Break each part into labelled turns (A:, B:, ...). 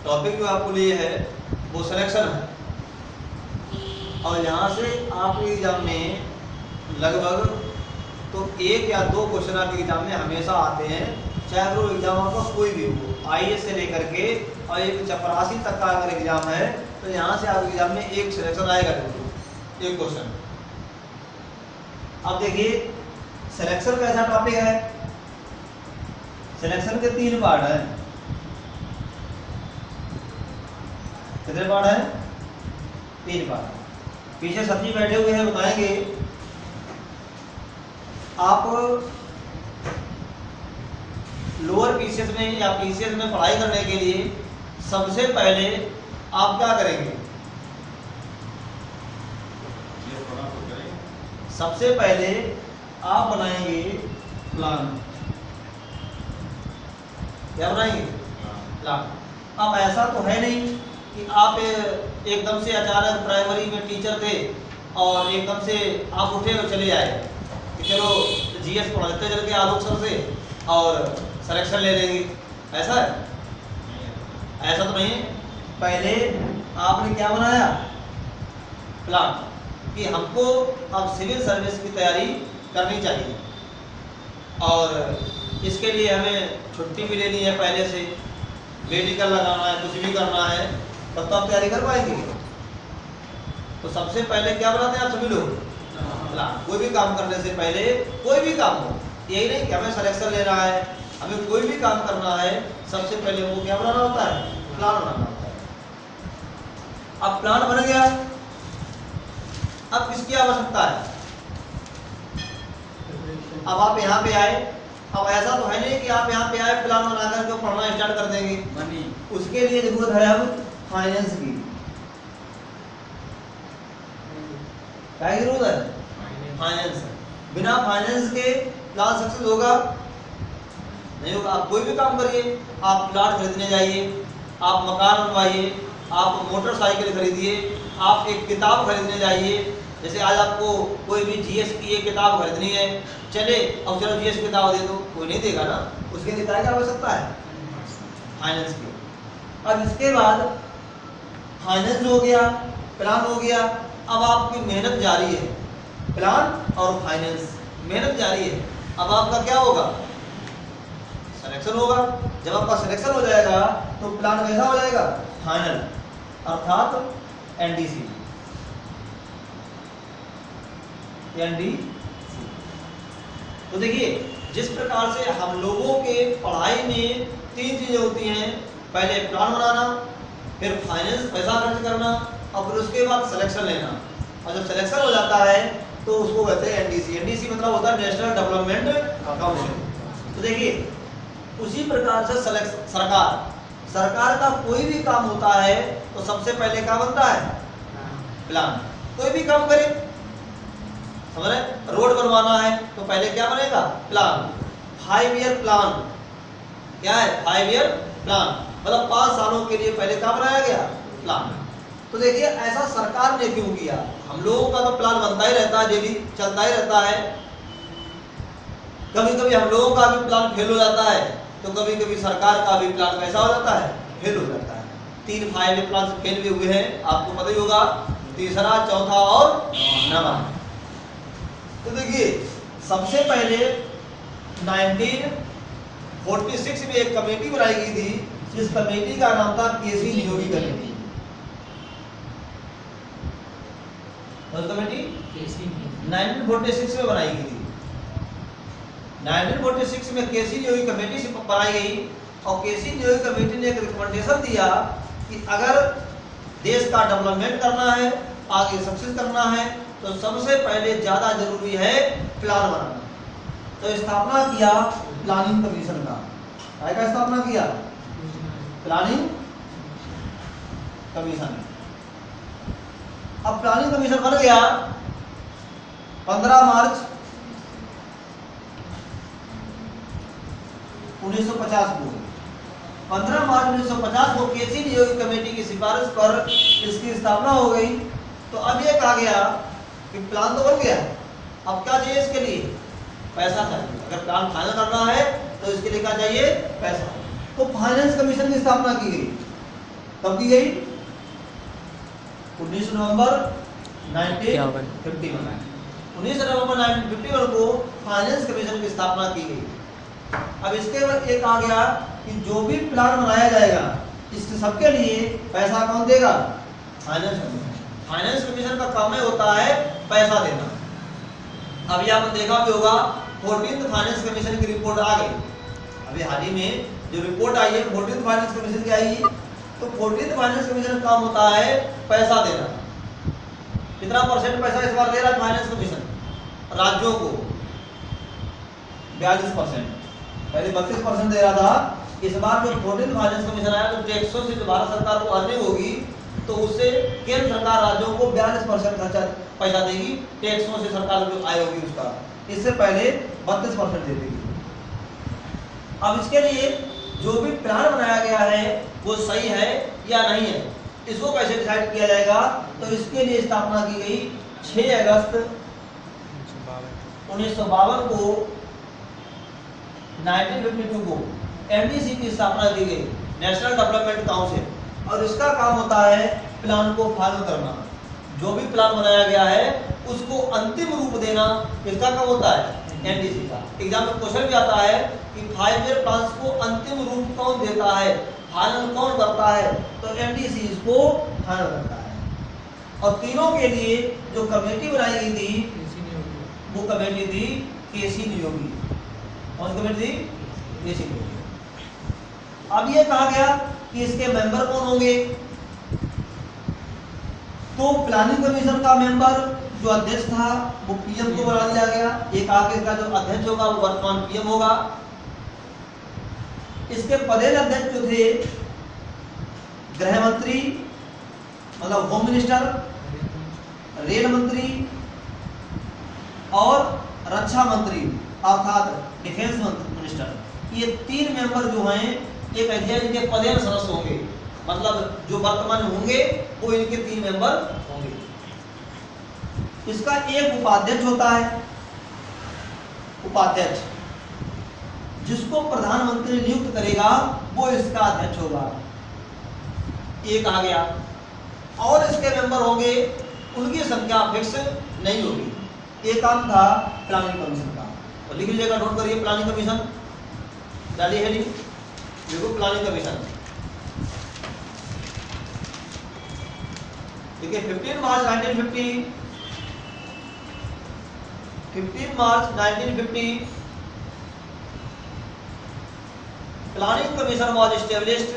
A: Topic जो आपको लिए है वो सिलेक्शन है, और यहाँ से आपके एग्जाम में लगभग तो 1 या 2 क्वेश्चन आपके एग्जाम में हमेशा आते हैं, चाहे वो एग्जाम आपका कोई भी हो, IAS से लेकर के और एक चपरासी तक का अगर एग्जाम है तो यहाँ से आपके एग्जाम में एक सिलेक्शन आएगा, एक क्वेश्चन। अब देखिए सिलेक्शन कैसा टॉपिक है। सिलेक्शन के 3 पार्ट हैं। कितने पार्ट हैं? 3 पार्ट। पीछे सब्जी बैठे हुए हैं, बताएंगे। आप लोअर पीसीएस में या पीसीएस में पढ़ाई करने के लिए सबसे पहले आप क्या करेंगे? सबसे पहले आप बनाएंगे प्लान। क्या बनाएंगे? प्लान। अब ऐसा तो है नहीं कि आप एकदम से अचानक प्राइमरी में टीचर थे और एकदम से आप उठे और चले आए कि चलो जीएस पढ़ाते चल के आलोक सर से और सिलेक्शन ले लेंगे। ऐसा है? ऐसा तो नहीं। पहले आपने क्या बनाया? प्लान, कि हमको अब सिविल सर्विस की तैयारी करनी चाहिए और इसके लिए हमें छुट्टी भी लेनी है, पहले से मेडिकल लगाना है, कुछ भी करना है, तब तो आप तैयारी कर पाएंगे। तो सबसे पहले क्या बनाते हैं आप सभी लोग? प्लान। कोई भी काम करने से पहले, कोई भी काम हो, यही नहीं कि हमें सिलेक्शन लेना है, हमें कोई भी काम करना है, सबसे पहले वो क्या बनाना होता है? प्लान बनाना होता है। अब प्लान बन गया, अब किसकी आवश्यकता है? अब आप यहाँ पे आए, अब ऐसा तो है नहीं कि आप यहाँ पे आए प्लान बनाकर जो पढ़ना स्टार्ट कर देंगे। मनी, उसके लिए जरूरत है अब फाइनेंस की। क्या जरूरत है? फाइनेंस। बिना फाइनेंस के प्लान सक्सेस होगा नहीं होगा। आप कोई भी काम करिए, आप प्लाट खरीदने जाइए, आप मकान बनवाइए, आप मोटरसाइकिल खरीदिए, आप एक किताब खरीदने जाइए। जैसे आज आपको कोई भी जीएस की एक किताब खरीदनी है, चले और चलो जीएस की किताब दे दो, कोई नहीं देगा ना। उसके लिए क्या आवश्यकता है? फाइनेंस की। अब इसके बाद फाइनेंस हो गया, प्लान हो गया, अब आपकी मेहनत जारी है। प्लान और फाइनेंस, मेहनत जारी है। अब आपका क्या होगा? सिलेक्शन होगा। जब आपका सिलेक्शन हो जाएगा तो प्लान कैसा हो जाएगा? फाइनल, अर्थात एनडीसी। तो देखिए जिस प्रकार से हम लोगों के पढ़ाई में 3 चीजें होती हैं, पहले प्लान बनाना, फिर फाइनेंस पैसा खर्च करना और फिर उसके बाद सिलेक्शन लेना। और जब सिलेक्शन हो जाता है तो उसको कहते हैं एनडीसी। एनडीसी मतलब होता है नेशनल डेवलपमेंट काउंसिल। तो देखिए उसी प्रकार से सरकार का कोई भी काम होता है तो सबसे पहले क्या बनता है? प्लान। कोई भी काम करे, समझ रहे? रोड बनवाना है तो पहले क्या बनेगा? प्लान। 5 year plan. क्या है? 5 ईयर प्लान, मतलब 5 सालों के लिए पहले क्या बनाया गया? प्लान। तो देखिए ऐसा सरकार ने क्यों किया? हम लोगों का तो प्लान बनता ही रहता है, डेली चलता ही रहता है। कभी कभी हम लोगों का भी प्लान फेल हो जाता है, तो कभी कभी सरकार का भी प्लान कैसा हो जाता है? फेल हो जाता है। 3 5 ईयर प्लान फेल भी हुए हैं, आपको पता ही होगा। तीसरा, चौथा और 9वां। तो देखिए सबसे पहले 1946 में एक कमेटी बनाई गई थी, जिस कमेटी का नाम था केसी नियोगी कमेटी। कमेटी 1946 में बनाई गई थी। 1946 में केसी नियोगी कमेटी से बनाई गई और केसी नियोगी कमेटी ने एक रिकमेंडेशन दिया कि अगर देश का डेवलपमेंट करना है, आगे सक्सेस करना है, तो सबसे पहले ज्यादा जरूरी है प्लान बनाना। तो स्थापना किया प्लानिंग कमीशन का। क्या स्थापना किया? Planning commission. अब प्लानिंग कमीशन बन गया 15 मार्च 1950 को। 15 मार्च 1950 को केसी नियोगी कमेटी की सिफारिश पर इसकी स्थापना हो गई। तो अब ये कहा गया कि प्लान तो बन गया, अब क्या चाहिए इसके लिए? पैसा चाहिए। अगर प्लान फाइनल करना है तो इसके लिए क्या चाहिए? पैसा। तो फाइनेंस कमीशन की स्थापना की गई। कब की गई? 19 नवंबर 1951। 19 नवंबर 1951 को फाइनेंस कमीशन की स्थापना की गई। अब इसके बाद एक आ गया कि जो भी प्लान बनाया जाएगा इसके सबके लिए पैसा कौन देगा? Finance commission. फाइनेंस कमीशन का काम होता है पैसा देना। अभी आपने देखा भी होगा 14th फाइनेंस कमीशन की रिपोर्ट आ गई। अभी हाल ही में जो रिपोर्ट आई है 14th फाइनेंस कमीशन की आई है। तो 14th फाइनेंस कमीशन का काम होता है पैसा देना। कितना % पैसा इस बार दे रहा है फाइनेंस कमीशन? राज्यों को 42%। पहले 32% दे रहा था। इस बार जो 14th फाइनेंस कमीशन आया तो टैक्सों से जो भारत सरकार को अर्निंग होगी तो उससे केंद्र सरकार राज्यों को 42% खर्चा पैसा देगी। टैक्सों से सरकार जो आय होगी उसका, इससे पहले 32% दे देगी। अब इसके लिए जो भी प्लान बनाया गया है वो सही है या नहीं है, इसको कैसे डिसाइड किया जाएगा? तो इसके लिए स्थापना की गई 6 अगस्त 1952 को 1952 को एमडीसी की स्थापना की गई, नेशनल डेवलपमेंट काउंसिल। और इसका काम होता है प्लान को फॉलो करना। जो भी प्लान बनाया गया है उसको अंतिम रूप देना किसका काम होता है? एमडीसी का। एग्जाम में क्वेश्चन भी आता है कि 5 ईयर प्लान को अंतिम रूप कौन देता है, फाइनल कौन करता है? तो एमडीसी इसको फाइनल करता है। और तीनों के लिए जो कमेटी बनाई गई थी वो कमेटी थी केसी नियोगी। कौन कमेटी थी? केसी नियोगी। अब ये कहा गया कि इसके मेंबर कौन होंगे? तो प्लानिंग कमीशन का मेंबर जो अध्यक्ष था वो पीएम को बना दिया गया। एक आगे का जो अध्यक्ष होगा वो वर्तमान पीएम होगा। इसके पदेन अध्यक्ष जो थे गृह मंत्री मतलब होम मिनिस्टर, रेल मंत्री और रक्षा मंत्री अर्थात डिफेंस मिनिस्टर। ये 3 मेंबर जो हैं एक अध्यक्ष के पदेन सदस्य होंगे, मतलब जो वर्तमान होंगे वो इनके 3 मेंबर होंगे। इसका एक उपाध्यक्ष होता है। उपाध्यक्ष जिसको प्रधानमंत्री नियुक्त करेगा वो इसका अध्यक्ष होगा। एक आ गया। और इसके मेंबर होंगे, उनकी संख्या फिक्स नहीं होगी। एक काम था प्लानिंग कमीशन का, तो लिख लीजिएगा, नोट करिए। प्लानिंग कमीशन डालिए है नहीं, देखो प्लानिंग कमीशन। देखिए 15 मार्च 1950 planning commission was established।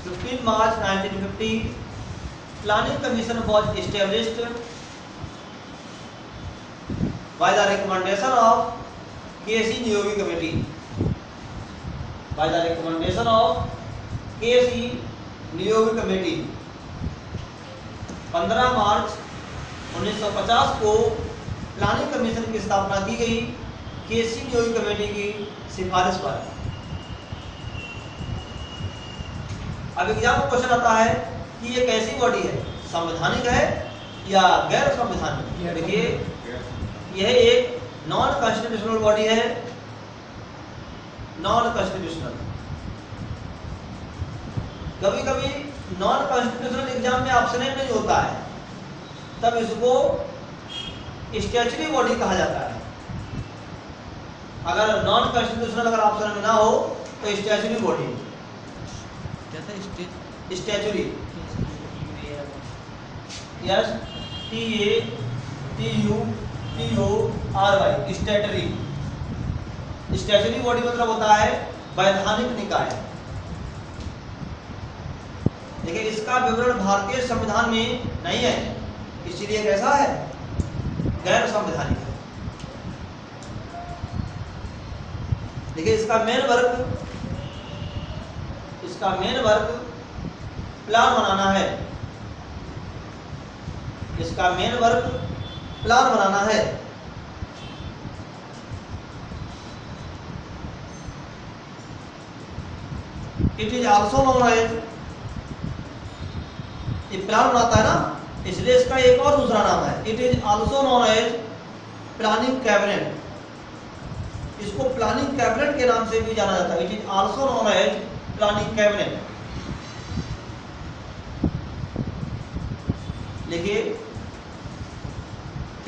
A: 15 March 1950 planning commission was established by the recommendation of K C Niyogi committee. by the recommendation of K C Niyogi committee 15 मार्च 1950 को प्लानिंग कमीशन की स्थापना की गई केसी नियोगी कमेटी की सिफारिश पर। अब एग्जाम में क्वेश्चन आता है कि ये कैसी बॉडी है, संवैधानिक है या गैर संवैधानिक? देखिए यह एक नॉन कॉन्स्टिट्यूशनल बॉडी है। नॉन कॉन्स्टिट्यूशनल, कभी कभी नॉन कॉन्स्टिट्यूशनल एग्जाम में ऑप्शन नहीं होता है, तब इसको स्टैच्यूटरी बॉडी कहा जाता है। अगर नॉन कॉन्स्टिट्यूशनल अगर ऑप्शन में ना हो तो स्टैच्यूटरी बॉडी। क्या था? Statutory, yes TATUTORY, statutory. Statutory body मतलब होता है वैधानिक निकाय। देखिए इसका विवरण भारतीय संविधान में नहीं है, इसलिए कैसा है? गैर संवैधानिक है। देखिए इसका मेन वर्क प्लान बनाना है। इसका मेन वर्क प्लान बनाना है। It is also known as, ये प्लान बनाता है ना, इसलिए इसका एक और दूसरा नाम है। It is also known as planning cabinet. इसको प्लानिंग कैबिनेट के नाम से भी जाना जाता है। It is also known as planning cabinet. देखिए,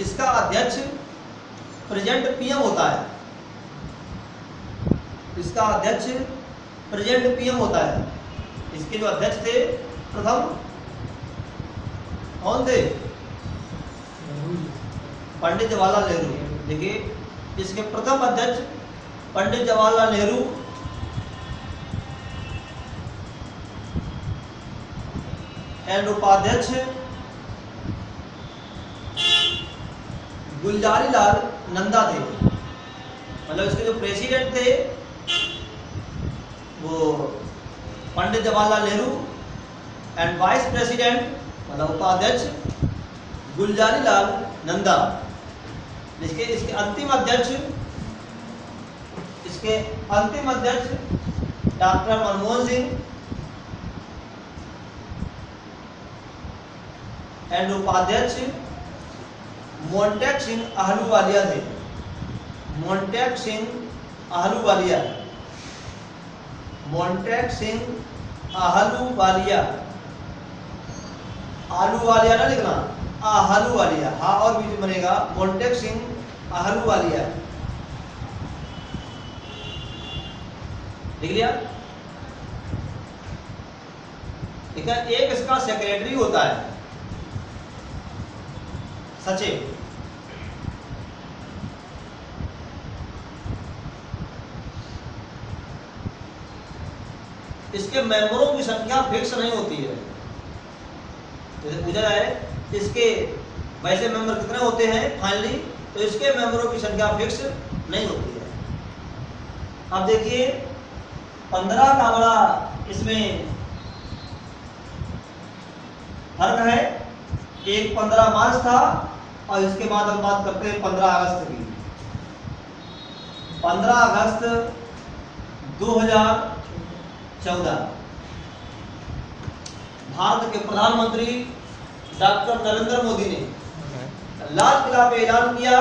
A: इसका अध्यक्ष प्रेजेंट पीएम होता है। इसका अध्यक्ष प्रेजेंट पीएम होता है। इसके जो अध्यक्ष थे प्रथम, कौन थे? पंडित जवाहरलाल नेहरू। देखिए, इसके प्रथम अध्यक्ष पंडित जवाहरलाल नेहरू एंड उपाध्यक्ष गुलजारीलाल नंदा थे। मतलब इसके जो प्रेसिडेंट थे वो Pandit Jawaharlal Nehru and vice president मतलब उपाध्यक्ष गुलजारीलाल नंदा। इसके अंतिम अध्यक्ष डॉक्टर मनमोहन सिंह एंड उपाध्यक्ष मोंटेक सिंह आहलूवालिया थे। मोंटेक सिंह आहलूवालिया, मोंटेक सिंह आहलूवालिया, आलूवालिया ना लिखना, आहलूवालिया, हाँ और बीच बनेगा, मोंटेक सिंह आहलूवालिया। लिख लिया? ठीक है। एक इसका सेक्रेटरी होता है, सचिव। इसके मेंबरों की संख्या फिक्स नहीं होती है। जैसे पूछा जाए इसके वैसे मेंबर कितने होते हैं फाइनली, तो इसके मेंबरों की संख्या फिक्स नहीं होती है। अब देखिए 15 का बड़ा इसमें फर्क है। एक 15 मार्च था और इसके बाद हम बात करते हैं 15 अगस्त की। 15 अगस्त 2014 भारत के प्रधानमंत्री डॉक्टर नरेंद्र मोदी ने लाल किला पे ऐलान किया